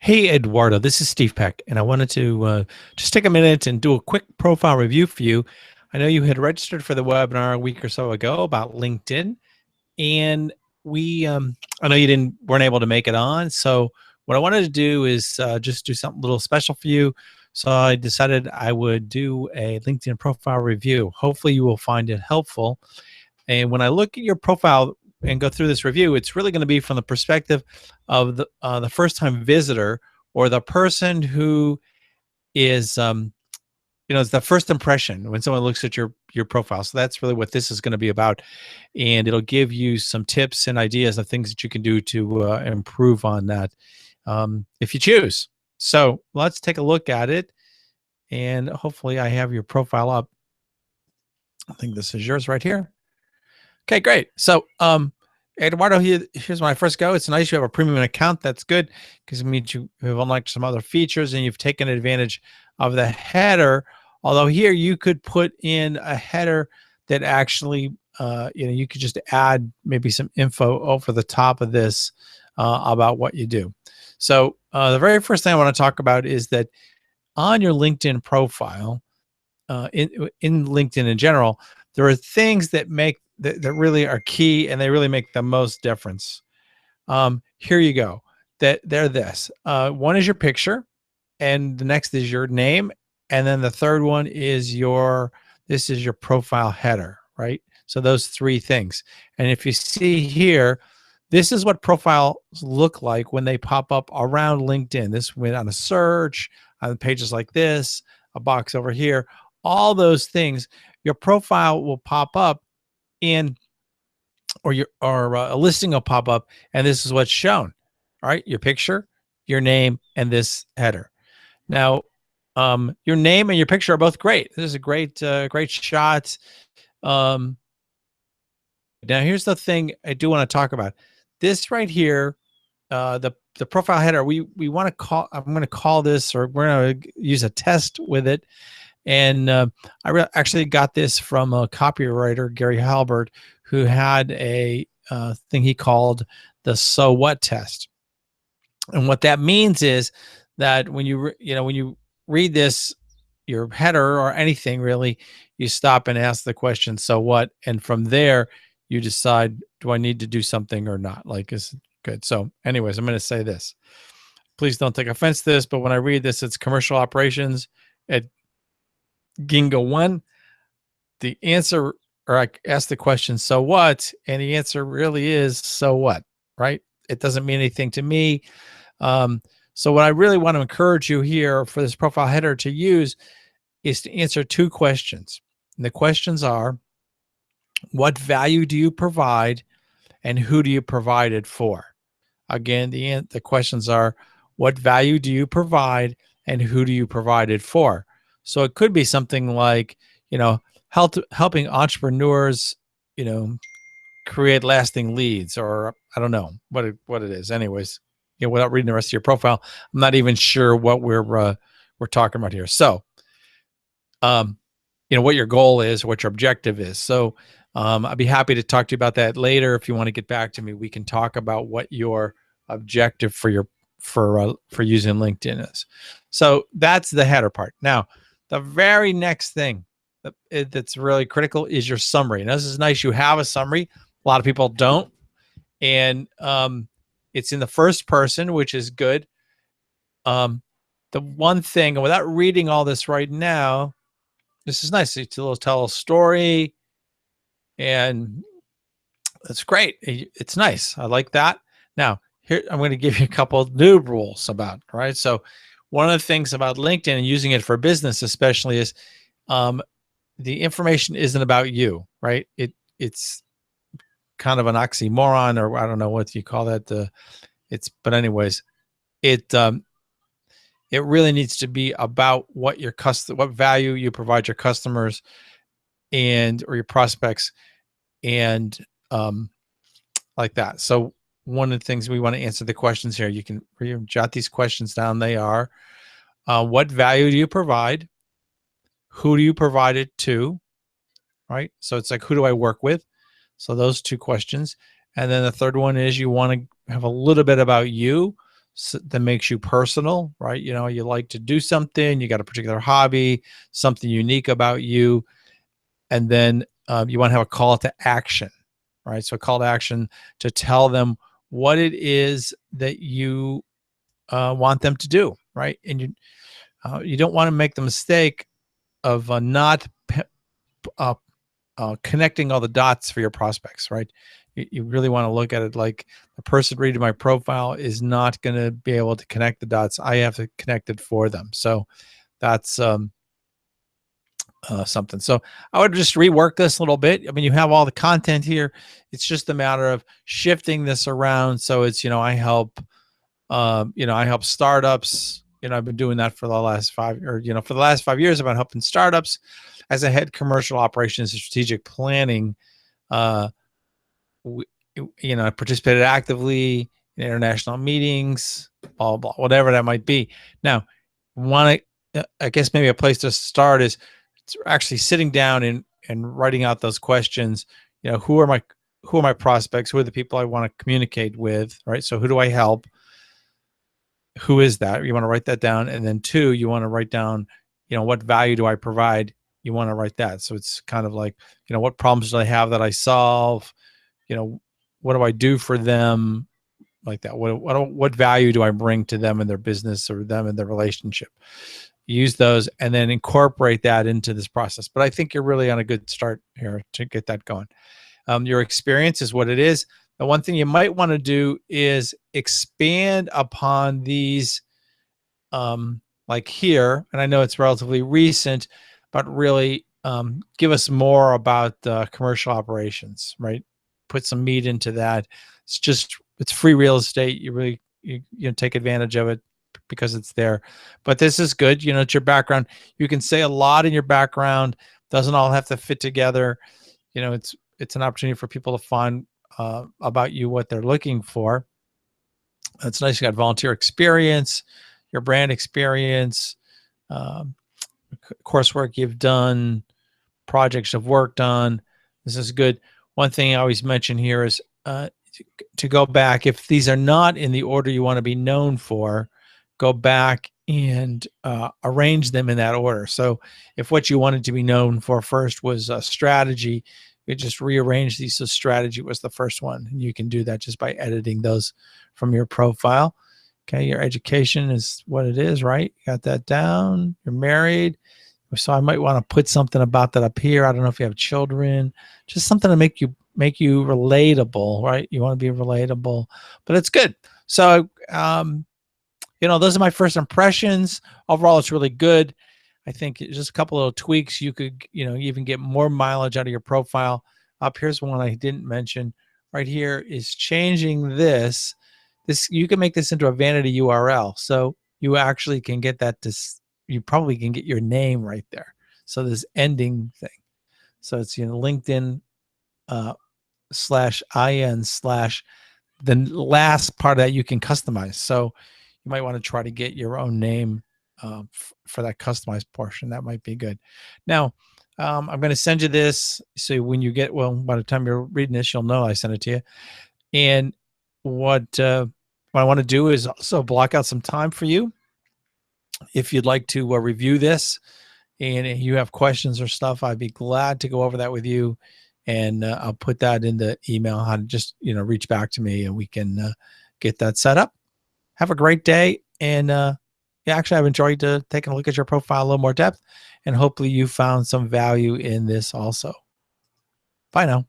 Hey, Eduardo, this is Steve Peck, and I wanted to just take a minute and do a quick profile review for you. I know you had registered for the webinar a week or so ago about LinkedIn, and I know you weren't able to make it on. So what I wanted to do is just do something a little special for you. So I decided I would do a LinkedIn profile review. Hopefully, you will find it helpful. And when I look at your profile and go through this review, it's really going to be from the perspective of the first time visitor or the person who is it's the first impression when someone looks at your profile. So that's really what this is going to be about, and it'll give you some tips and ideas of things that you can do to improve on that if you choose. So let's take a look at it, and hopefully I have your profile up. I think this is yours right here. Okay, great. So, Eduardo, here's when I first go. It's nice you have a premium account. That's good because it means you have unlocked some other features and you've taken advantage of the header. Although here you could put in a header that actually, you could just add maybe some info over the top of this about what you do. So the very first thing I want to talk about is that on your LinkedIn profile, in LinkedIn in general, there are things that that really are key and they really make the most difference. Here you go. That they're this. One is your picture, and the next is your name, and then the third one is this is your profile header, right? So those three things. And if you see here, this is what profiles look like when they pop up around LinkedIn. This went on a search, on pages like this, a box over here, all those things. Your profile will pop up in, or a listing will pop up, and this is what's shown. All right, your picture, your name, and this header. Now, your name and your picture are both great. This is a great shot. Now, here's the thing I do want to talk about. This right here, the profile header. We want to call. I'm going to call this, or we're going to use a test with it. And I actually got this from a copywriter, Gary Halbert, who had a thing he called the "so what" test. And what that means is that when you read this, your header or anything really, you stop and ask the question, "So what?" And from there, you decide, do I need to do something or not? Like, is it good? So, anyways, I'm going to say this. Please don't take offense to this, but when I read this, it's commercial operations at Gingo One. The answer, or I ask the question, "So what?" And the answer really is, "So what?" Right? It doesn't mean anything to me. So what I really want to encourage you here for this profile header to use is to answer two questions. And the questions are, what value do you provide and who do you provide it for? Again, the questions are, what value do you provide and who do you provide it for? So it could be something like, helping entrepreneurs, create lasting leads, or I don't know what it is. Anyways, without reading the rest of your profile, I'm not even sure what we're talking about here. So, what your goal is, what your objective is. So, I'd be happy to talk to you about that later. If you want to get back to me, we can talk about what your objective for using LinkedIn is. So that's the header part. Now, the very next thing that's really critical is your summary. Now, this is nice. You have a summary. A lot of people don't, and it's in the first person, which is good. The one thing, and without reading all this right now, this is nice. It's tell a story, and that's great. It's nice. I like that. Now, here I'm going to give you a couple of new rules about, right? So one of the things about LinkedIn and using it for business especially is the information isn't about you, right? It's kind of an oxymoron, or I don't know what you call that. But anyways, it really needs to be about what what value you provide your customers or your prospects, and like that. So one of the things we want to answer the questions here, you can jot these questions down. They are, what value do you provide? Who do you provide it to? Right? So it's like, who do I work with? So those two questions. And then the third one is, you want to have a little bit about you. that makes you personal, right? You like to do something, you got a particular hobby, something unique about you, and then you want to have a call to action, right? So a call to action to tell them what it is that you want them to do, right? And you don't want to make the mistake of not uh, connecting all the dots for your prospects, right? You really want to look at it like the person reading my profile is not going to be able to connect the dots. I have to connect it for them. So that's something. So I would just rework this a little bit. I mean, you have all the content here. It's just a matter of shifting this around. So it's, I help startups. I've been doing that for the last for the last 5 years, I've been helping startups as a head commercial operations and strategic planning. Uh, I participated actively in international meetings, blah, blah, whatever that might be. Now, I guess maybe a place to start is actually sitting down and writing out those questions. Who are my prospects? Who are the people I want to communicate with, right? So who do I help? Who is that? You want to write that down. And then 2, you want to write down, what value do I provide? You want to write that. So it's kind of like, what problems do I have that I solve? What do I do for them? Like that. What value do I bring to them in their business or them in their relationship? Use those and then incorporate that into this process. But I think you're really on a good start here to get that going. Your experience is what it is. The one thing you might want to do is expand upon these, like here, and I know it's relatively recent, but really give us more about commercial operations, right? Put some meat into that. It's free real estate. You really take advantage of it because it's there. But this is good. It's your background. You can say a lot in your background. Doesn't all have to fit together. It's an opportunity for people to find about you what they're looking for. It's nice. You got volunteer experience, your brand experience, um, coursework you've done, projects you've worked on. This is good. One thing I always mention here is to go back. If these are not in the order you want to be known for, go back and arrange them in that order. So if what you wanted to be known for first was strategy, you just rearrange these so strategy was the first one. And you can do that just by editing those from your profile. Okay, your education is what it is, right? You got that down. You're married. So I might want to put something about that up here. I don't know if you have children, just something to make you relatable, right? You want to be relatable, but it's good. So, those are my first impressions. Overall, it's really good. I think just a couple of tweaks, you could, even get more mileage out of your profile. Up here's one I didn't mention. Right here is changing this. You can make this into a vanity URL. So you actually can get that you probably can get your name right there. So this ending thing. So it's, LinkedIn /in/ the last part of that you can customize. So you might want to try to get your own name for that customized portion. That might be good. Now, I'm going to send you this. So when you by the time you're reading this, you'll know I sent it to you. And what I want to do is also block out some time for you. If you'd like to review this and if you have questions or stuff, I'd be glad to go over that with you. And I'll put that in the email, how to just, reach back to me and we can get that set up. Have a great day. And actually, I've enjoyed taking a look at your profile a little more depth. And hopefully you found some value in this also. Bye now.